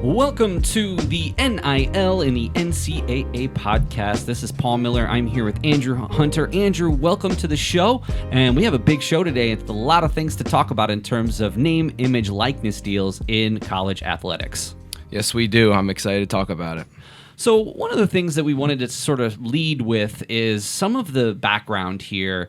Welcome to the NIL and the NCAA podcast. This is Paul Miller. I'm here with Andrew Hunter. Andrew, welcome to the show. And we have a big show today. It's a lot of things to talk about in terms of name, image, likeness deals in college athletics. Yes, we do. I'm excited to talk about it. So one of the things that we wanted to sort of lead with is some of the background here.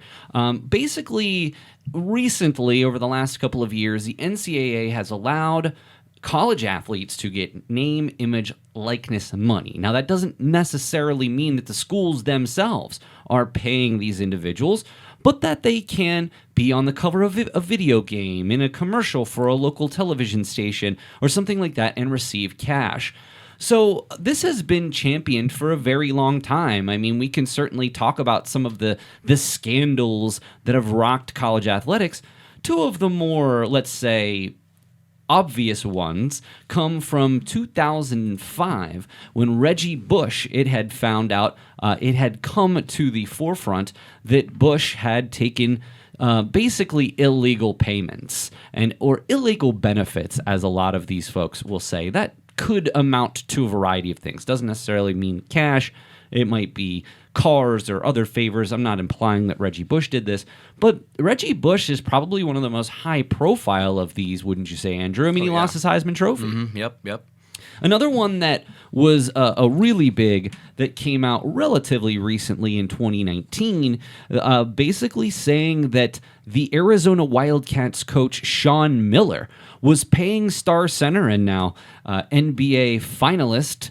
Basically, recently, over the last couple of years, the NCAA has allowed college athletes to get name, image, likeness money. Now, that doesn't necessarily mean that the schools themselves are paying these individuals, but that they can be on the cover of a video game, in a commercial for a local television station, or something like that, and receive cash. So this has been championed for a very long time. I mean, we can certainly talk about some of the scandals that have rocked college athletics. Two of the more, let's say, obvious ones come from 2005 when Reggie Bush, it had found out, it had come to the forefront that Bush had taken basically illegal payments or illegal benefits, as a lot of these folks will say. That could amount to a variety of things. Doesn't necessarily mean cash. It might be cars or other favors. I'm not implying that Reggie Bush did this, but Reggie Bush is probably one of the most high profile of these, wouldn't you say, Andrew? I mean, he lost his Heisman Trophy. Mm-hmm. Yep. Another one that was a really big that came out relatively recently in 2019, basically saying that the Arizona Wildcats coach Sean Miller was paying star center and now NBA finalist,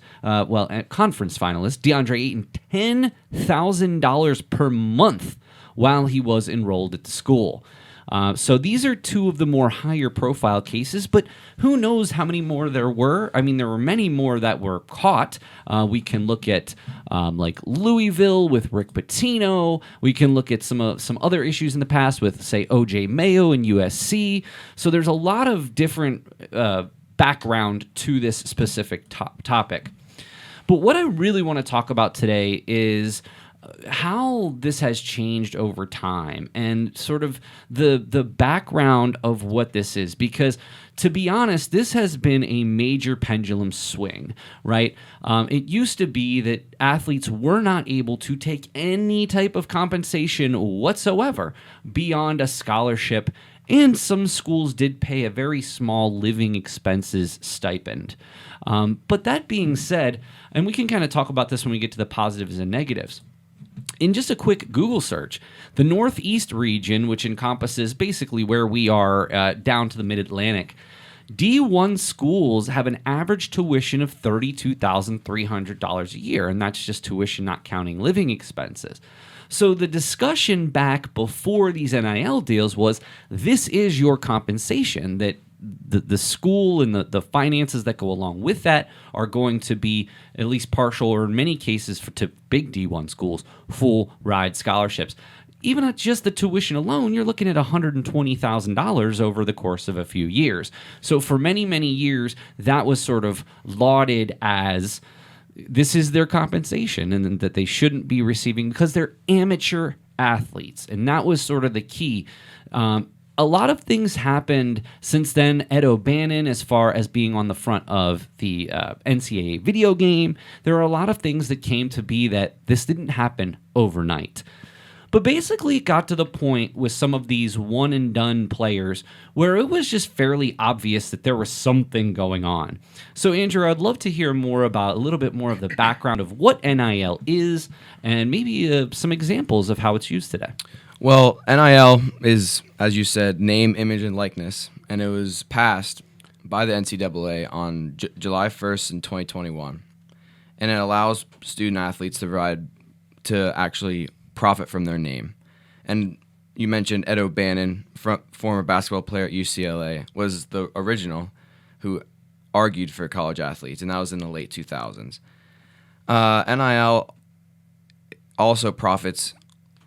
conference finalist, DeAndre Ayton, $10,000 per month while he was enrolled at the school. So these are two of the more higher profile cases, but who knows how many more there were? I mean, there were many more that were caught. We can look at like Louisville with Rick Pitino. We can look at some other issues in the past with, say, O.J. Mayo and USC. So there's a lot of different background to this specific topic. But what I really want to talk about today is how this has changed over time and sort of the background of what this is. Because, to be honest, this has been a major pendulum swing, right? It used to be that athletes were not able to take any type of compensation whatsoever beyond a scholarship, and some schools did pay a very small living expenses stipend. But that being said, and we can kind of talk about this when we get to the positives and negatives, in just a quick Google search, the Northeast region, which encompasses basically where we are down to the Mid-Atlantic, D1 schools have an average tuition of $32,300 a year, and that's just tuition not counting living expenses. So the discussion back before these NIL deals was, this is your compensation, that the school and the finances that go along with that are going to be at least partial, or in many cases to big D1 schools, full ride scholarships. Even at just the tuition alone, you're looking at $120,000 over the course of a few years. So for many, many years, that was sort of lauded as this is their compensation and that they shouldn't be receiving because they're amateur athletes. And that was sort of the key. A lot of things happened since then. Ed O'Bannon, as far as being on the front of the NCAA video game, there are a lot of things that came to be that this didn't happen overnight. But basically, it got to the point with some of these one-and-done players where it was just fairly obvious that there was something going on. So, Andrew, I'd love to hear a little bit more of the background of what NIL is and maybe some examples of how it's used today. Well, NIL is, as you said, name, image, and likeness, and it was passed by the NCAA on July 1st in 2021, and it allows student athletes to actually profit from their name. And you mentioned Ed O'Bannon, former basketball player at UCLA, was the original who argued for college athletes, and that was in the late 2000s. NIL also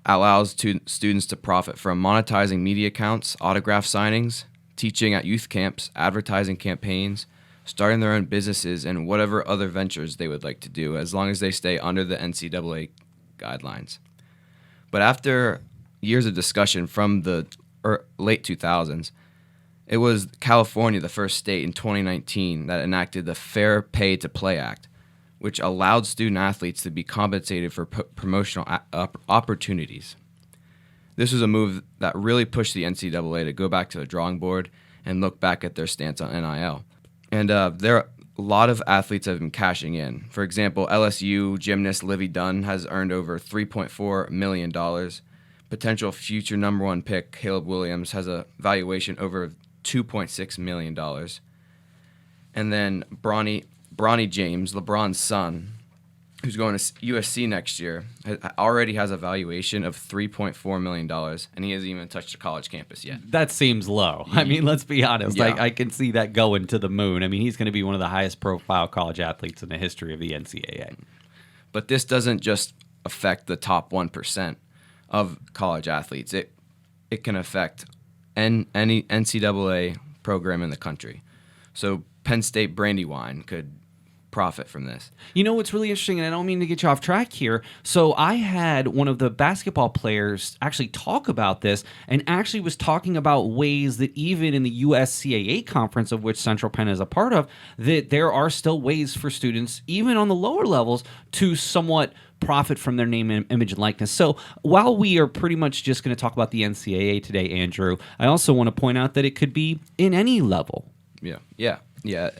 allows students to profit from monetizing media accounts, autograph signings, teaching at youth camps, advertising campaigns, starting their own businesses, and whatever other ventures they would like to do, as long as they stay under the NCAA guidelines. But after years of discussion from the late 2000s, It was California, the first state in 2019 that enacted the Fair Pay to Play Act, which allowed student athletes to be compensated for promotional opportunities. This was a move that really pushed the NCAA to go back to the drawing board and look back at their stance on NIL. And there are a lot of athletes have been cashing in. For example, LSU gymnast Livy Dunn has earned over $3.4 million. Potential future number one pick Caleb Williams has a valuation over $2.6 million. And then Bronny James, LeBron's son, who's going to USC next year, already has a valuation of $3.4 million, and he hasn't even touched a college campus yet. That seems low. I mean, let's be honest. Yeah. I can see that going to the moon. I mean, he's going to be one of the highest profile college athletes in the history of the NCAA. But this doesn't just affect the top 1% of college athletes. It can affect any NCAA program in the country. So Penn State Brandywine could profit from this. You know what's really interesting, and I don't mean to get you off track here. So I had one of the basketball players actually talk about this, and actually was talking about ways that even in the USCAA conference, of which Central Penn is a part of, that there are still ways for students, even on the lower levels, to somewhat profit from their name, image, and likeness. So while we are pretty much just going to talk about the NCAA today, Andrew, I also want to point out that it could be in any level. Yeah.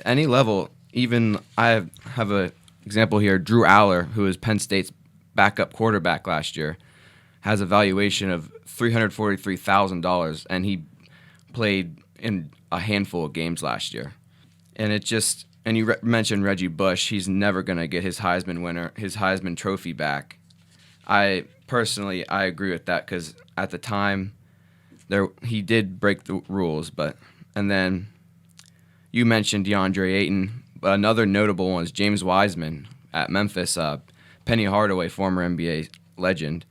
Any level. Even I have an example here. Drew Aller, who is Penn State's backup quarterback last year, has a valuation of $343,000, and he played in a handful of games last year. And you mentioned Reggie Bush. He's never going to get his Heisman Trophy back. I agree with that, because at the time he did break the rules, and then you mentioned DeAndre Ayton. Another notable one is James Wiseman at Memphis. Penny Hardaway, former NBA legend,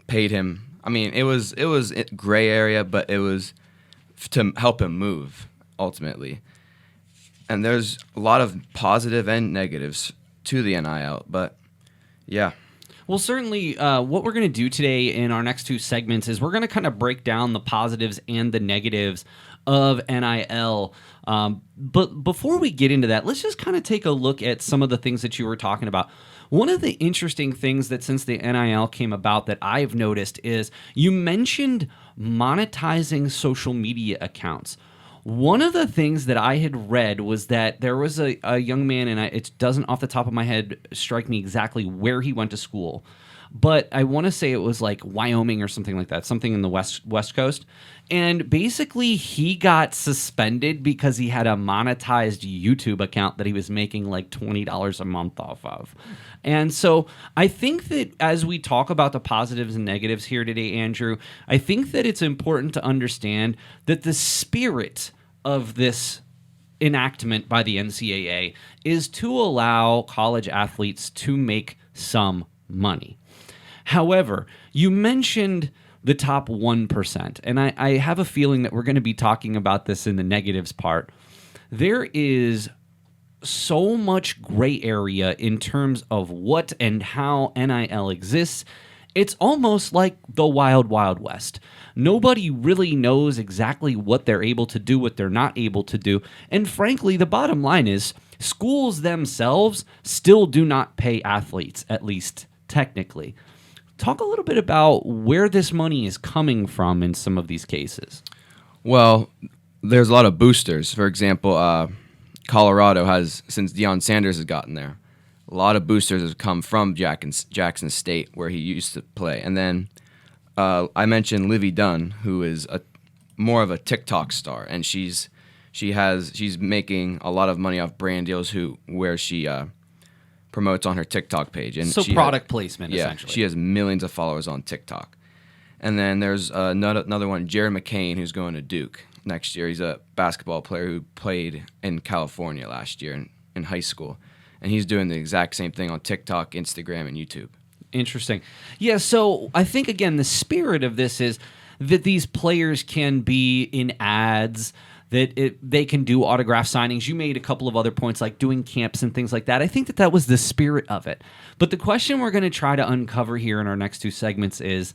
paid him. I mean, it was gray area, but it was to help him move ultimately. And there's a lot of positive and negatives to the NIL, but yeah. Well, certainly what we're going to do today in our next two segments is we're going to kind of break down the positives and the negatives of NIL. But before we get into that, let's just kind of take a look at some of the things that you were talking about. One of the interesting things that since the NIL came about that I've noticed is you mentioned monetizing social media accounts. One of the things that I had read was that there was a young man, and it doesn't off the top of my head strike me exactly where he went to school, but I want to say it was like Wyoming or something like that, something in the West Coast. And basically he got suspended because he had a monetized YouTube account that he was making like $20 a month off of. And so I think that as we talk about the positives and negatives here today, Andrew, I think that it's important to understand that the spirit of this enactment by the NCAA is to allow college athletes to make some money. However, you mentioned the top 1%, and I have a feeling that we're going to be talking about this in the negatives part. There is so much gray area in terms of what and how NIL exists. It's almost like the wild, wild west. Nobody really knows exactly what they're able to do, what they're not able to do. And frankly, the bottom line is schools themselves still do not pay athletes, at least technically. Talk a little bit about where this money is coming from in some of these cases. Well, there's a lot of boosters. For example, Colorado has, since Deion Sanders has gotten there, a lot of boosters have come from Jackson State, where he used to play. And then I mentioned Livy Dunn, who is more of a TikTok star, and she's making a lot of money off brand deals where she promotes on her TikTok page. And so product placement, essentially. She has millions of followers on TikTok. And then there's another one, Jared McCain, who's going to Duke next year. He's a basketball player who played in California last year in high school. And he's doing the exact same thing on TikTok, Instagram, and YouTube. Interesting. Yeah, so I think, again, the spirit of this is that these players can be in ads, that they can do autograph signings. You made a couple of other points, like doing camps and things like that. I think that was the spirit of it. But the question we're going to try to uncover here in our next two segments is,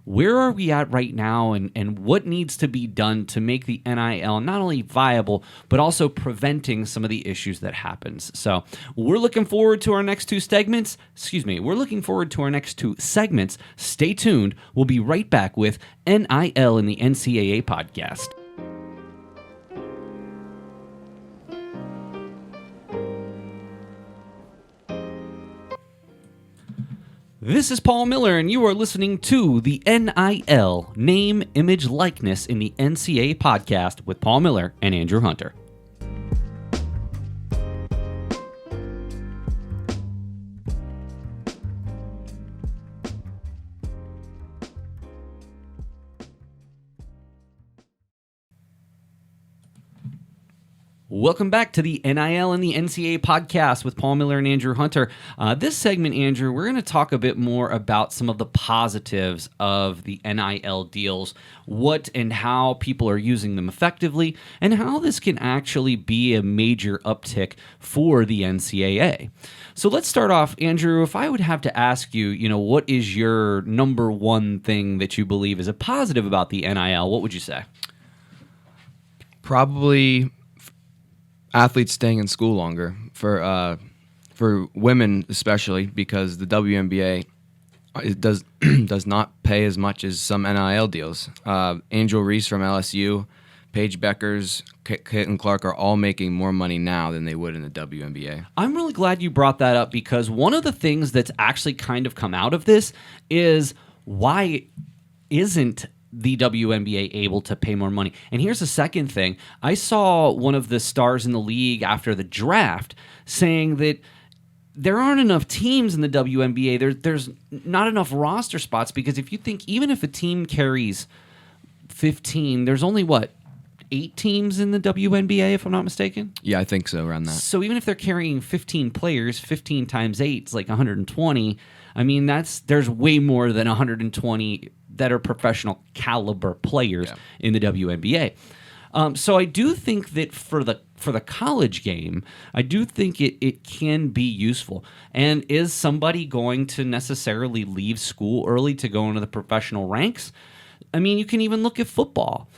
where are we at right now, and what needs to be done to make the NIL not only viable, but also preventing some of the issues that happens. So we're looking forward to our next two segments. We're looking forward to our next two segments. Stay tuned. We'll be right back with NIL in the NCAA podcast. This is Paul Miller, and you are listening to the NIL, Name, Image, Likeness in the NCAA podcast with Paul Miller and Andrew Hunter. Welcome back to the NIL and the NCAA podcast with Paul Miller and Andrew Hunter. This segment, Andrew, we're going to talk a bit more about some of the positives of the NIL deals, what and how people are using them effectively, and how this can actually be a major uptick for the NCAA. So let's start off, Andrew. If I would have to ask you, what is your number one thing that you believe is a positive about the NIL, what would you say? Probably athletes staying in school longer for women, especially because the WNBA does not pay as much as some NIL deals. Angel Reese from LSU, Paige Beckers, Caitlin Clark are all making more money now than they would in the WNBA. I'm really glad you brought that up, because one of the things that's actually kind of come out of this is why isn't the WNBA able to pay more money? And here's the second thing. I saw one of the stars in the league after the draft saying that there aren't enough teams in the WNBA. There's not enough roster spots, because if you think, even if a team carries 15, there's only, 8 teams in the WNBA, if I'm not mistaken? Yeah, I think so, around that. So even if they're carrying 15 players, 15 times 8 is like 120. I mean, there's way more than 120 that are professional caliber players in the WNBA. So I do think that for the college game, I do think it can be useful. And is somebody going to necessarily leave school early to go into the professional ranks? I mean, you can even look at football.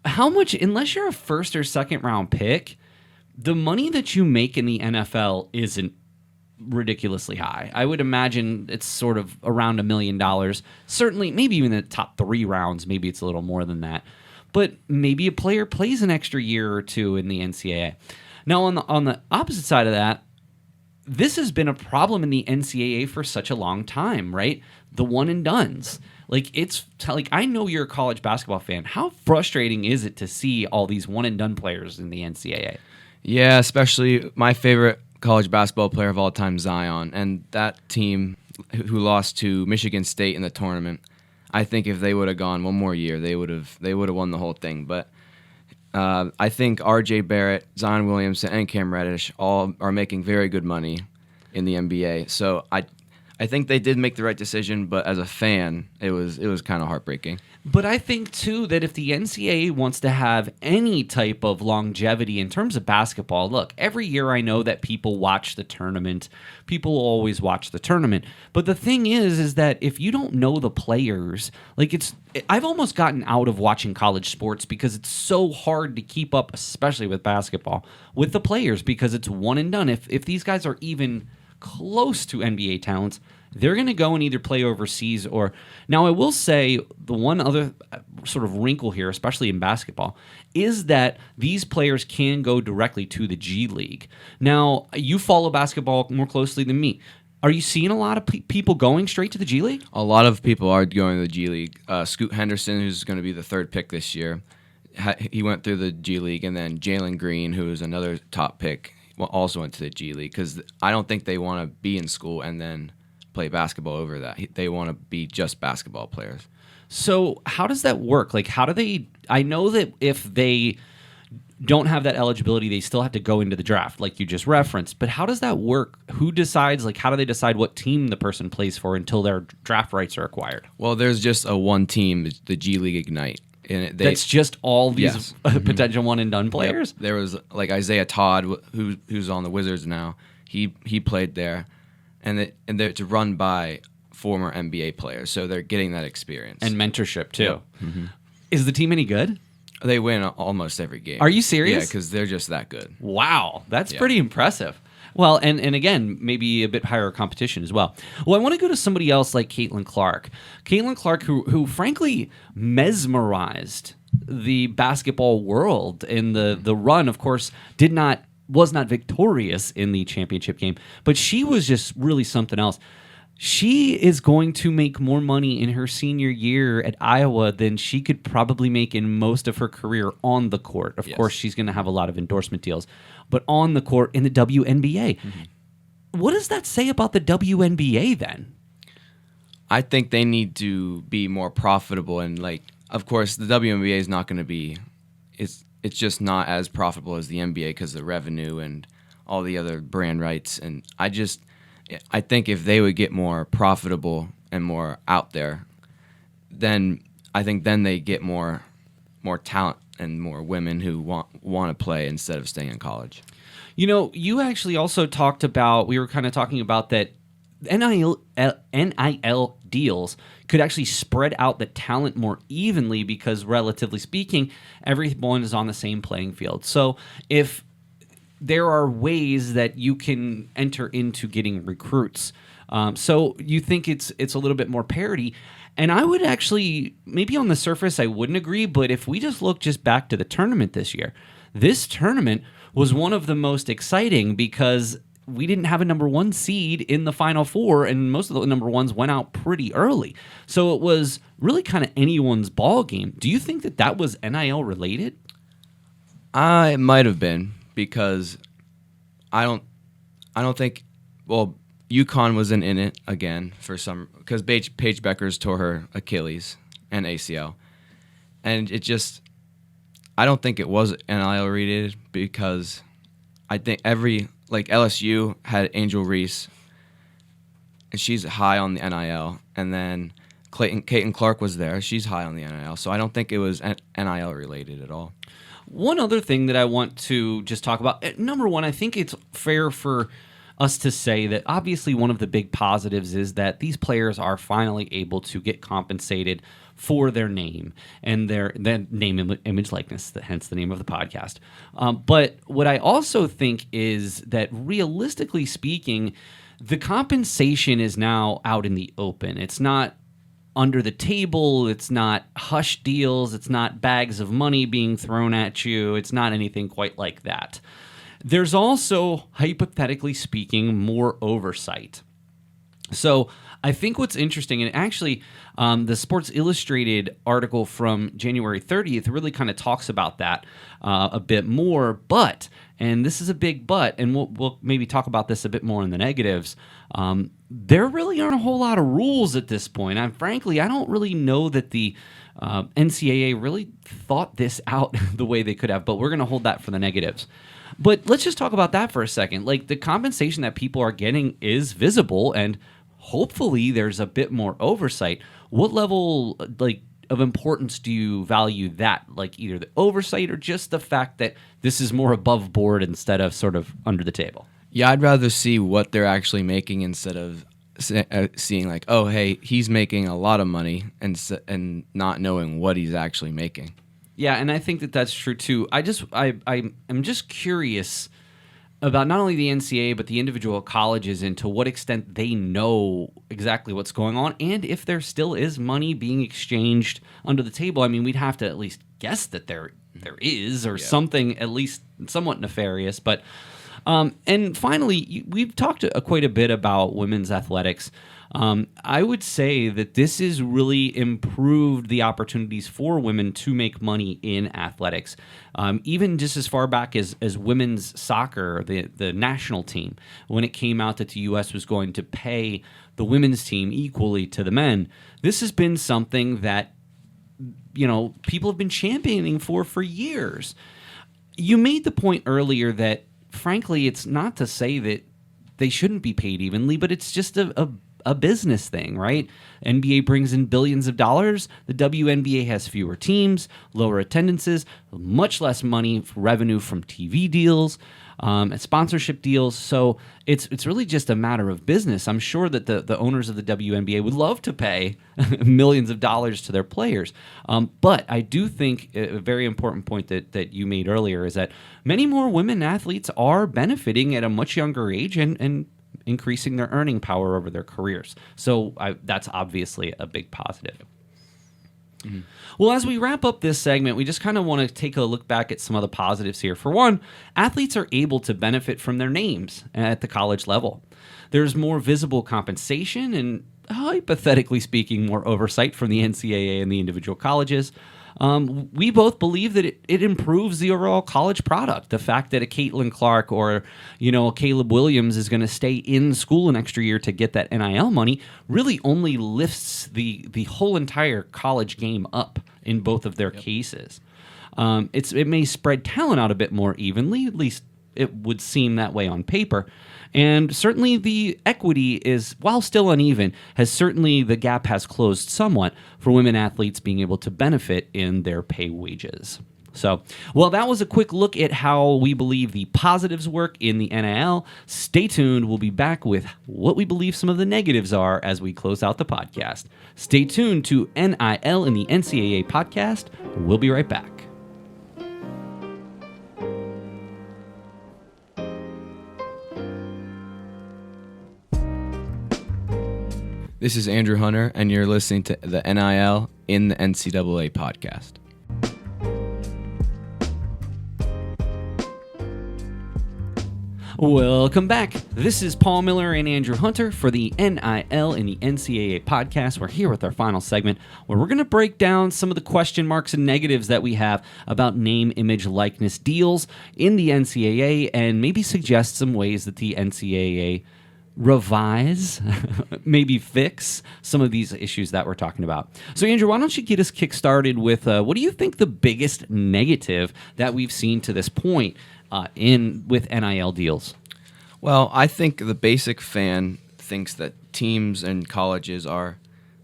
How much, unless you're a first or second round pick, the money that you make in the NFL isn't ridiculously high. I would imagine it's sort of around $1 million. Certainly, maybe even in the top 3 rounds, maybe it's a little more than that. But maybe a player plays an extra year or two in the NCAA. Now, on the opposite side of that, this has been a problem in the NCAA for such a long time, right? The one and dones. I know you're a college basketball fan. How frustrating is it to see all these one and done players in the NCAA? Yeah, especially my favorite college basketball player of all time, Zion, and that team who lost to Michigan State in the tournament. I think if they would have gone one more year, they would have won the whole thing. But I think R.J. Barrett, Zion Williamson, and Cam Reddish all are making very good money in the NBA. So I think they did make the right decision, but as a fan, it was kind of heartbreaking. But I think, too, that if the NCAA wants to have any type of longevity in terms of basketball, look, every year I know that people watch the tournament. People will always watch the tournament. But the thing is that if you don't know the players, I've almost gotten out of watching college sports because it's so hard to keep up, especially with basketball, with the players, because it's one and done. If these guys are even close to NBA talents, they're going to go and either play overseas or... Now, I will say the one other sort of wrinkle here, especially in basketball, is that these players can go directly to the G League. Now, you follow basketball more closely than me. Are you seeing a lot of people going straight to the G League? A lot of people are going to the G League. Scoot Henderson, who's going to be the 3rd pick this year, he went through the G League, and then Jalen Green, who is another top pick, also went to the G League, because I don't think they want to be in school and then play basketball over that. They want to be just basketball players. So how does that work? How do they... I know that if they don't have that eligibility, they still have to go into the draft, like you just referenced. But how does that work? Who decides, how do they decide what team the person plays for until their draft rights are acquired? Well, there's just one team, the G League Ignite. And that's just all these potential one-and-done players? Yep. There was, Isaiah Todd, who's on the Wizards now. He played there. And it's run by former NBA players, so they're getting that experience. And mentorship, too. Yep. Mm-hmm. Is the team any good? They win almost every game. Are you serious? Yeah, because they're just that good. Wow, that's pretty impressive. Well, and again, maybe a bit higher competition as well. Well, I want to go to somebody else like Caitlin Clark. Caitlin Clark, who frankly mesmerized the basketball world in the run, of course, was not victorious in the championship game, but she was just really something else. She is going to make more money in her senior year at Iowa than she could probably make in most of her career on the court. Of course, she's going to have a lot of endorsement deals, but on the court in the WNBA. Mm-hmm. What does that say about the WNBA then? I think they need to be more profitable, and of course, the WNBA is not going to be. It's just not as profitable as the NBA because of the revenue and all the other brand rights. And I think if they would get more profitable and more out there, then they get more talent and more women who want to play instead of staying in college. You know, you actually also talked about, we were kind of talking about that NIL deals could actually spread out the talent more evenly because, relatively speaking, everyone is on the same playing field. So if there are ways that you can enter into getting recruits, so you think it's a little bit more parity. And I would actually, maybe on the surface, I wouldn't agree, but if we just look back to the tournament this year, this tournament was one of the most exciting because we didn't have a number one seed in the Final Four, and most of the number ones went out pretty early. So it was really kind of anyone's ball game. Do you think that was NIL related? It might have been because I don't think. Well, UConn wasn't in it again because Paige Beckers tore her Achilles and ACL, and I don't think it was NIL related because I think LSU had Angel Reese, and she's high on the NIL, and then Caitlin Clark was there. She's high on the NIL, so I don't think it was NIL related at all. One other thing that I want to just talk about, number one, I think it's fair for us to say that obviously one of the big positives is that these players are finally able to get compensated for their name and their name, image, likeness, hence the name of the podcast. But what I also think is that realistically speaking, the compensation is now out in the open. It's not under the table. It's not hush deals. It's not bags of money being thrown at you. It's not anything quite like that. There's also, hypothetically speaking, more oversight. So I think what's interesting, and actually the Sports Illustrated article from January 30th really kind of talks about that a bit more, but, and this is a big but, and we'll maybe talk about this a bit more in the negatives, there really aren't a whole lot of rules at this point. And frankly, I don't really know that the NCAA really thought this out the way they could have, but we're going to hold that for the negatives. But let's just talk about that for a second. Like, the compensation that people are getting is visible, and hopefully there's a bit more oversight. What level of importance do you value that? Like, either the oversight or just the fact that this is more above board instead of sort of under the table? Yeah, I'd rather see what they're actually making instead of seeing like, oh, hey, he's making a lot of money and not knowing what he's actually making. Yeah, and I think that's true too. I'm just curious about not only the NCAA but the individual colleges and to what extent they know exactly what's going on, and if there still is money being exchanged under the table. I mean, we'd have to at least guess that there is, or something at least somewhat nefarious. But and finally, we've talked quite a bit about women's athletics. I would say that this has really improved the opportunities for women to make money in athletics. Even just as far back as women's soccer, the national team, when it came out that the U.S. was going to pay the women's team equally to the men, this has been something that, you know, people have been championing for years. You made the point earlier that, frankly, it's not to say that they shouldn't be paid evenly, but it's just a business thing, right? NBA brings in billions of dollars. The WNBA has fewer teams, lower attendances, much less money revenue from TV deals. and sponsorship deals. So it's really just a matter of business. I'm sure that the owners of the WNBA would love to pay millions of dollars to their players. But I do think a very important point that you made earlier is that many more women athletes are benefiting at a much younger age and increasing their earning power over their careers. So that's obviously a big positive. Mm-hmm. Well, as we wrap up this segment, we just kind of want to take a look back at some of the positives here. For one, athletes are able to benefit from their names at the college level. There's more visible compensation and, hypothetically speaking, more oversight from the NCAA and the individual colleges. We both believe that it improves the overall college product. The fact that a Caitlin Clark or a Caleb Williams is going to stay in school an extra year to get that NIL money really only lifts the whole entire college game up in both of their cases. It may spread talent out a bit more evenly, at least it would seem that way on paper. And certainly the equity is, while still uneven, the gap has closed somewhat for women athletes being able to benefit in their pay wages. So, well, that was a quick look at how we believe the positives work in the NIL. Stay tuned. We'll be back with what we believe some of the negatives are as we close out the podcast. Stay tuned to NIL in the NCAA podcast. We'll be right back. This is Andrew Hunter, and you're listening to the NIL in the NCAA podcast. Welcome back. This is Paul Miller and Andrew Hunter for the NIL in the NCAA podcast. We're here with our final segment where we're going to break down some of the question marks and negatives that we have about name, image, likeness deals in the NCAA and maybe suggest some ways that the NCAA revise, maybe fix some of these issues that we're talking about. So, Andrew, why don't you get us kick-started with what do you think the biggest negative that we've seen to this point with NIL deals? Well, I think the basic fan thinks that teams and colleges are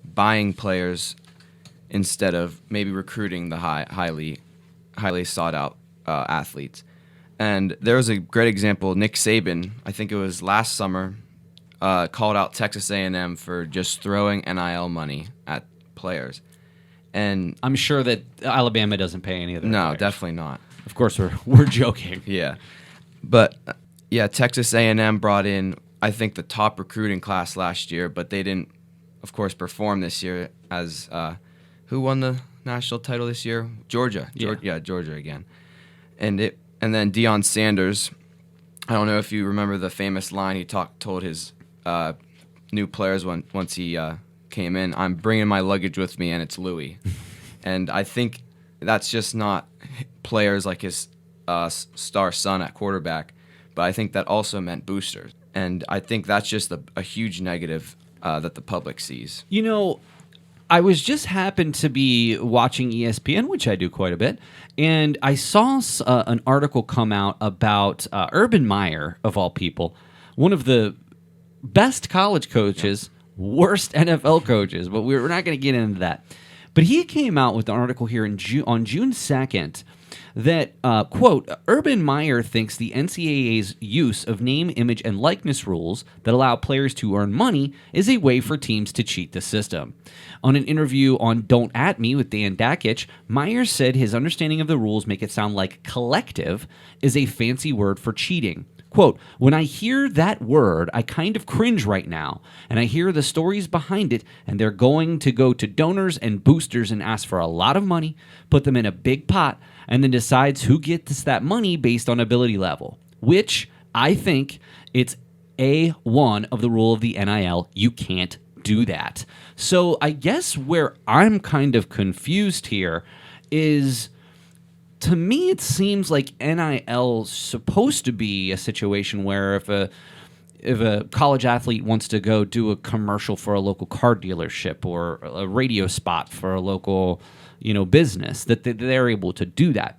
buying players instead of maybe recruiting the highly sought-out athletes. And there was a great example. Nick Saban, I think it was last summer, called out Texas A&M for just throwing NIL money at players. And I'm sure that Alabama doesn't pay any of their players. Definitely not. Of course, we're joking. Yeah. But, Texas A&M brought in, I think, the top recruiting class last year, but they didn't, of course, perform this year as who won the national title this year? Georgia. Georgia again. And then Deion Sanders, I don't know if you remember the famous line he told his new players once he came in, I'm bringing my luggage with me, and it's Louis. And I think that's just not players like his star son at quarterback, but I think that also meant boosters. And I think that's just a huge negative that the public sees. I was just happened to be watching ESPN, which I do quite a bit, and I saw an article come out about Urban Meyer, of all people, one of the best college coaches, worst NFL coaches, but we're not going to get into that. But he came out with an article here on June 2nd that, quote, Urban Meyer thinks the NCAA's use of name, image, and likeness rules that allow players to earn money is a way for teams to cheat the system. On an interview on Don't At Me with Dan Dakich, Meyer said his understanding of the rules make it sound like collective is a fancy word for cheating. Quote, when I hear that word, I kind of cringe right now, and I hear the stories behind it, and they're going to go to donors and boosters and ask for a lot of money, put them in a big pot, and then decides who gets that money based on ability level, which I think it's A1 of the rule of the NIL. You can't do that. So I guess where I'm kind of confused here is, to me, it seems like NIL's supposed to be a situation where if a college athlete wants to go do a commercial for a local car dealership or a radio spot for a local, business, that they're able to do that.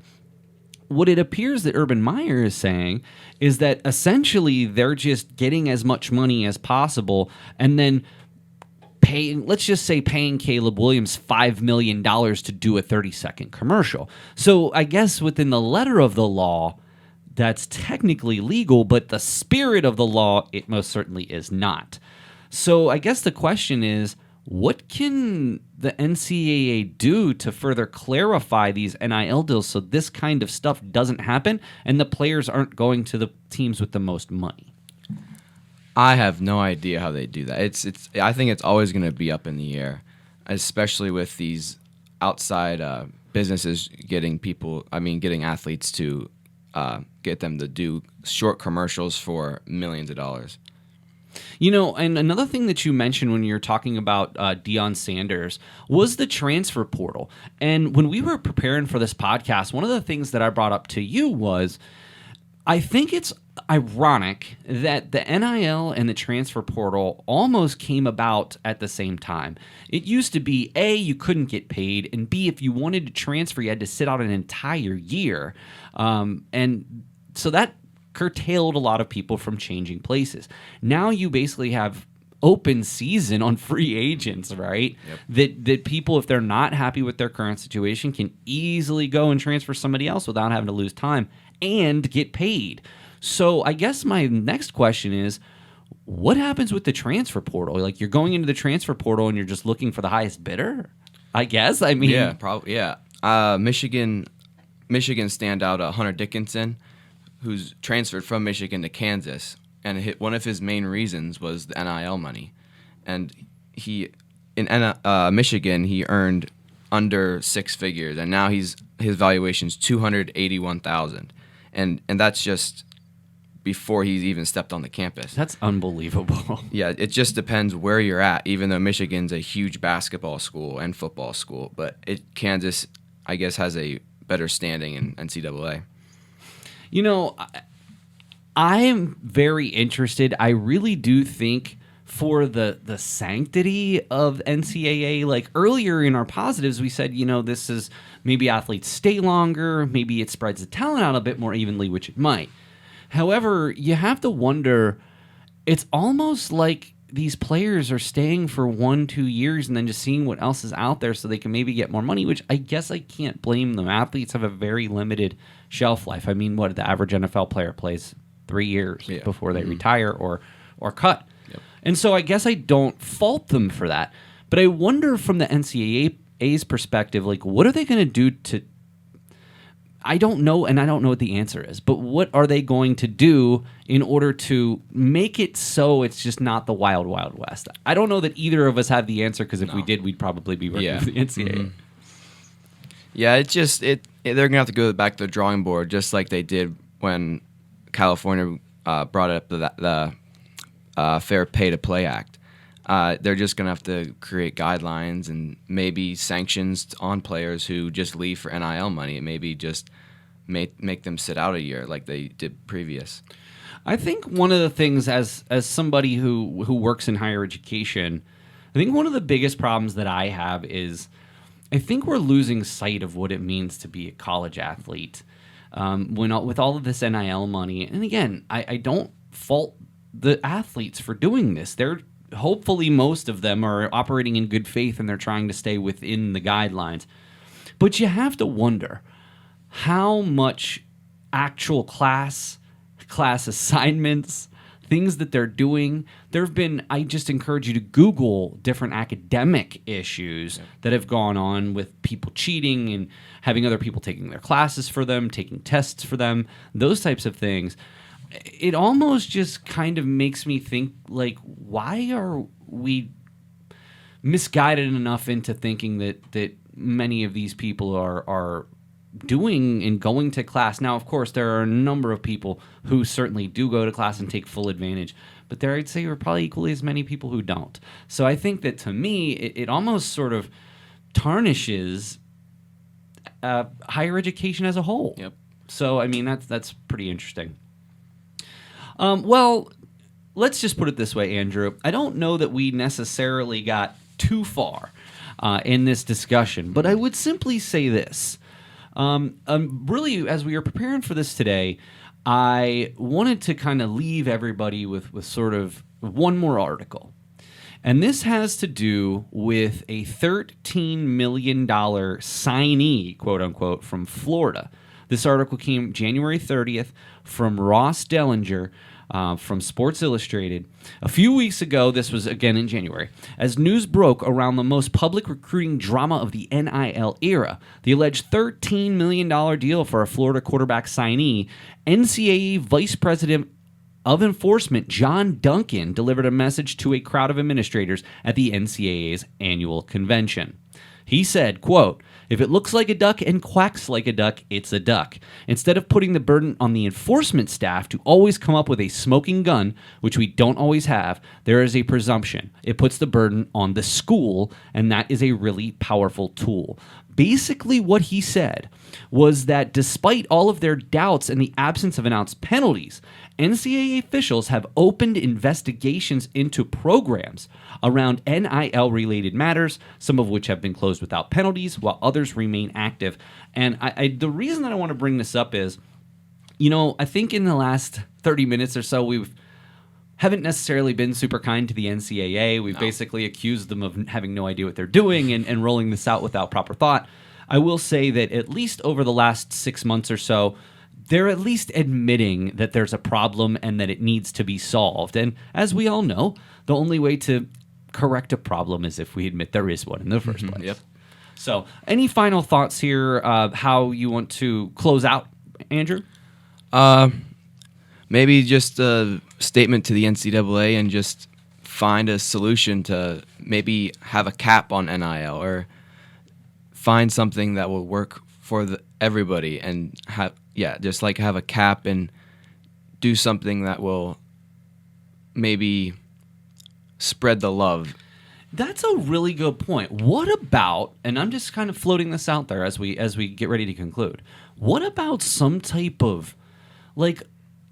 What it appears that Urban Meyer is saying is that essentially they're just getting as much money as possible and then paying Caleb Williams $5 million to do a 30-second commercial. So I guess within the letter of the law, that's technically legal, but the spirit of the law, it most certainly is not. So I guess the question is, what can the NCAA do to further clarify these NIL deals so this kind of stuff doesn't happen and the players aren't going to the teams with the most money? I have no idea how they do that. I think it's always going to be up in the air, especially with these outside businesses getting athletes to get them to do short commercials for millions of dollars. And another thing that you mentioned when you were talking about Deion Sanders was the transfer portal. And when we were preparing for this podcast, one of the things that I brought up to you was, I think it's ironic that the NIL and the transfer portal almost came about at the same time. It used to be, A, you couldn't get paid, and B, if you wanted to transfer, you had to sit out an entire year. And so that curtailed a lot of people from changing places. Now you basically have open season on free agents, right? Yep. That people, if they're not happy with their current situation, can easily go and transfer somebody else without having to lose time and get paid. So I guess my next question is, what happens with the transfer portal? Like, you're going into the transfer portal and you're just looking for the highest bidder, I guess? I mean... Yeah, probably, yeah. Michigan standout Hunter Dickinson, who's transferred from Michigan to Kansas, and one of his main reasons was the NIL money. And in Michigan, he earned under six figures, and now his valuation's $281,000, and that's just before he's even stepped on the campus. That's unbelievable. Yeah, it just depends where you're at, even though Michigan's a huge basketball school and football school, but Kansas, I guess, has a better standing in NCAA. I am very interested. I really do think for the sanctity of NCAA, like earlier in our positives, we said, this is maybe athletes stay longer, maybe it spreads the talent out a bit more evenly, which it might. However, you have to wonder, it's almost like these players are staying for 1-2 years and then just seeing what else is out there so they can maybe get more money, which I guess I can't blame them. Athletes have a very limited shelf life. I mean, what the average NFL player plays 3 years before they retire or cut. Yep. And so I guess I don't fault them for that. But I wonder from the NCAA's perspective, like, what are they going to do to... I don't know, and I don't know what the answer is, but what are they going to do in order to make it so it's just not the wild, wild west? I don't know that either of us have the answer, because if we did, we'd probably be working with the NCAA. Mm-hmm. Yeah, they're going to have to go back to the drawing board, just like they did when California brought up the Fair Pay to Play Act. They're just going to have to create guidelines and maybe sanctions on players who just leave for NIL money. Maybe just make them sit out a year like they did previous. I think one of the things, as somebody who works in higher education, I think one of the biggest problems that I have is I think we're losing sight of what it means to be a college athlete. With all of this NIL money, and again, I don't fault the athletes for doing this. Hopefully most of them are operating in good faith and they're trying to stay within the guidelines. But you have to wonder how much actual class assignments, things that they're doing. I just encourage you to Google different academic issues that have gone on with people cheating and having other people taking their classes for them, taking tests for them, those types of things. It almost just kind of makes me think, like, why are we misguided enough into thinking that many of these people are doing and going to class? Now, of course, there are a number of people who certainly do go to class and take full advantage, but there I'd say are probably equally as many people who don't. So I think that, to me, it almost sort of tarnishes higher education as a whole. Yep. So, I mean, that's pretty interesting. Well, let's just put it this way, Andrew. I don't know that we necessarily got too far in this discussion, but I would simply say this. Really, as we were preparing for this today, I wanted to kind of leave everybody with sort of one more article. And this has to do with a $13 million signee, quote unquote, from Florida This article came January 30th from Ross Dellinger from Sports Illustrated. A few weeks ago, this was again in January, as news broke around the most public recruiting drama of the NIL era, the alleged $13 million deal for a Florida quarterback signee, NCAA Vice President of Enforcement John Duncan delivered a message to a crowd of administrators at the NCAA's annual convention. He said, quote, "If it looks like a duck and quacks like a duck, it's a duck. Instead of putting the burden on the enforcement staff to always come up with a smoking gun, which we don't always have, there is a presumption. It puts the burden on the school, and that is a really powerful tool." Basically, what he said was that despite all of their doubts and the absence of announced penalties, NCAA officials have opened investigations into programs around NIL-related matters, some of which have been closed without penalties, while others remain active. And the reason that I want to bring this up is, I think in the last 30 minutes or so, we haven't necessarily been super kind to the NCAA. We've basically accused them of having no idea what they're doing and rolling this out without proper thought. I will say that at least over the last 6 months or so, they're at least admitting that there's a problem and that it needs to be solved. And as we all know, the only way to correct a problem is if we admit there is one in the first place. Yep. So any final thoughts here, how you want to close out, Andrew? Maybe just a statement to the NCAA and just find a solution to maybe have a cap on NIL or find something that will work for everybody and have a cap and do something that will maybe spread the love. That's a really good point. What about, and I'm just kind of floating this out there as we get ready to conclude, what about some type of, like,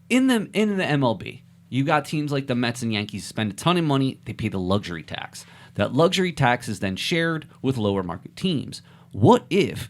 in the MLB, you got teams like the Mets and Yankees spend a ton of money, they pay the luxury tax. That luxury tax is then shared with lower market teams. What if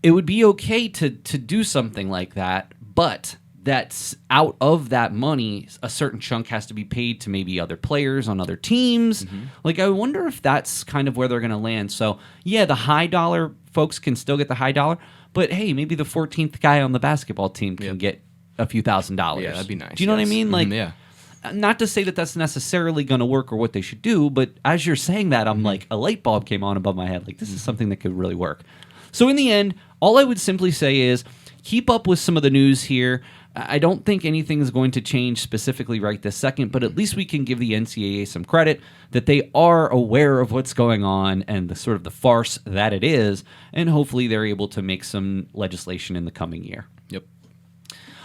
it would be okay to do something like that, but that's out of that money, a certain chunk has to be paid to maybe other players on other teams. Mm-hmm. Like, I wonder if that's kind of where they're going to land. So, yeah, the high dollar folks can still get the high dollar, but hey, maybe the 14th guy on the basketball team can get a few $1,000s. Yeah, that'd be nice. Do you know what I mean? Like, yeah. Not to say that that's necessarily going to work or what they should do, but as you're saying that, I'm like, a light bulb came on above my head. Like, this is something that could really work. So in the end, all I would simply say is keep up with some of the news here. I don't think anything is going to change specifically right this second, but at least we can give the NCAA some credit that they are aware of what's going on and the sort of the farce that it is, and hopefully they're able to make some legislation in the coming year. Yep.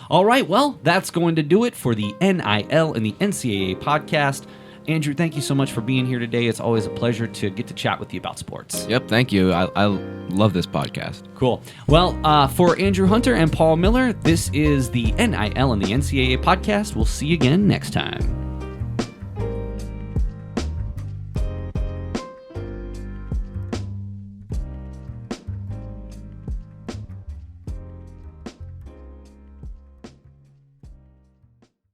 All right, well, that's going to do it for the NIL and the NCAA podcast. Andrew, thank you so much for being here today. It's always a pleasure to get to chat with you about sports. Yep, thank you. I love this podcast. Cool. Well, for Andrew Hunter and Paul Miller, this is the NIL and the NCAA podcast. We'll see you again next time.